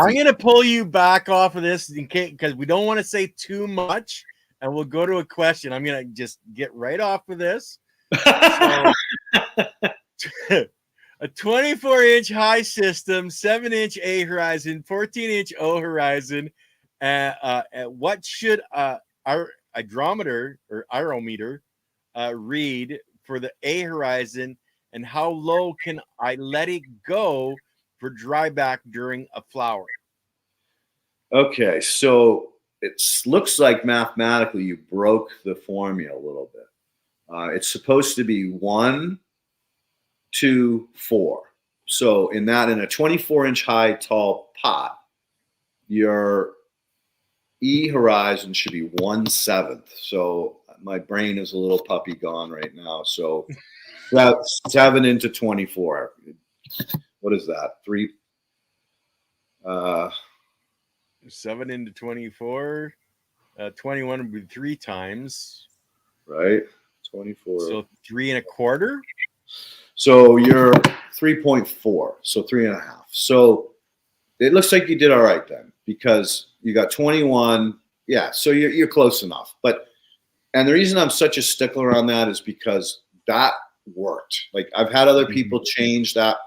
I'm going to pull you back off of this in case, because we don't want to say too much, and we'll go to a question. I'm going to just get right off of this. So, a 24-inch high system, 7-inch A horizon, 14-inch O horizon. What should our hydrometer or aerometer read for the A horizon, and how low can I let it go for dryback during a flower? Okay, so it looks like mathematically you broke the formula a little bit. It's supposed to be 1, 2, 4. So in a 24-inch high tall pot, your E horizon should be 1/7. So my brain is a little puppy gone right now. So that's 7 into 24. What is that? 3. 7 into 24. 21 would be 3 times. Right. 24. So 3 1/4. So you're 3.4. So 3.5. So it looks like you did all right then, because you got 21. Yeah. So you're close enough. And the reason I'm such a stickler on that is because that worked. Like, I've had other people change that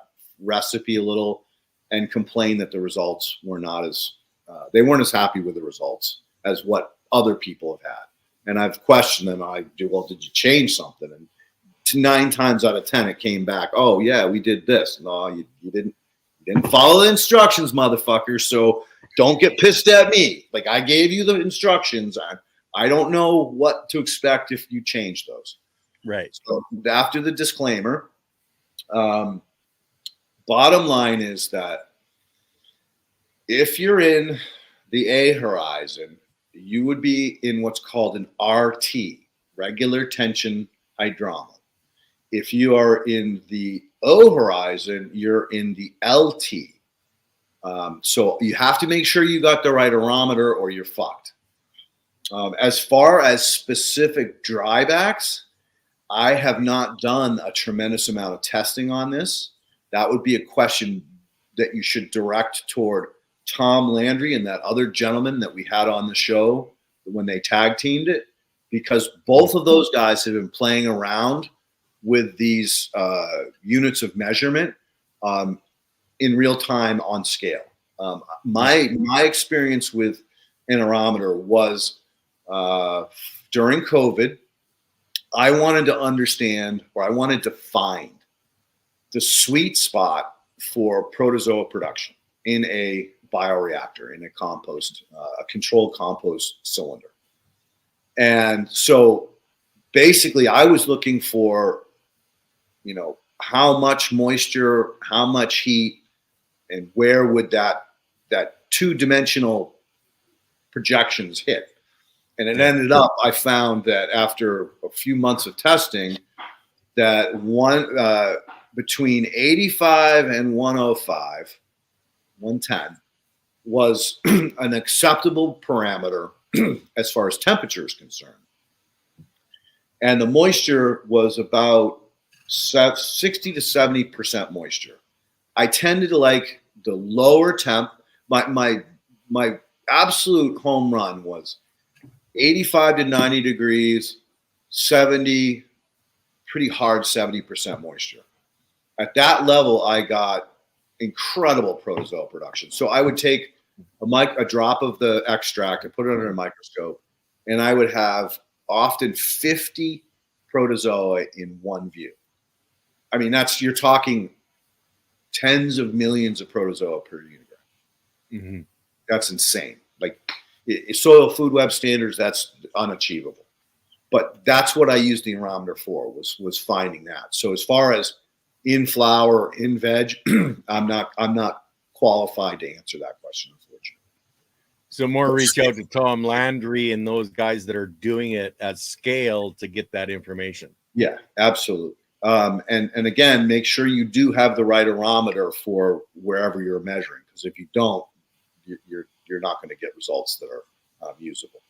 recipe a little and complain that the results were not as, they weren't as happy with the results as what other people have had. And I've questioned them. Well, did you change something? And 9 times out of 10, it came back, oh yeah, we did this. No, you didn't follow the instructions, motherfucker. So don't get pissed at me. Like, I gave you the instructions. I don't know what to expect if you change those. Right. So after the disclaimer, bottom line is that if you're in the A horizon, you would be in what's called an RT, regular tension hydrometer. If you are in the O horizon, you're in the LT. So you have to make sure you got the right aerometer or you're fucked. As far as specific drybacks, I have not done a tremendous amount of testing on this. That would be a question that you should direct toward Tom Landry and that other gentleman that we had on the show when they tag teamed it, because both of those guys have been playing around with these units of measurement in real time on scale. My experience with an aerometer was during COVID. I wanted to understand, or I wanted to find the sweet spot for protozoa production in a bioreactor, in a compost, a controlled compost cylinder. And so basically I was looking for, how much moisture, how much heat, and where would that 2-dimensional projections hit. And it ended up, I found that after a few months of testing, that between 85 and 105, 110 was an acceptable parameter as far as temperature is concerned. And the moisture was about 60 to 70% moisture. I tended to like the lower temp. My absolute home run was 85 to 90 degrees, 70, pretty hard 70% moisture. At that level, I got incredible protozoa production. So I would take a drop of the extract and put it under a microscope, and I would have often 50 protozoa in one view. I mean, you're talking tens of millions of protozoa per unigram. Mm-hmm. That's insane. Like, soil food web standards, that's unachievable. But that's what I used the aerometer for, was finding that. So as far as in flower, in veg, I'm not qualified to answer that question, unfortunately. So more reach out to Tom Landry and those guys that are doing it at scale to get that information. Yeah, absolutely. And again, make sure you do have the right aerometer for wherever you're measuring, because if you don't, you're not going to get results that are usable.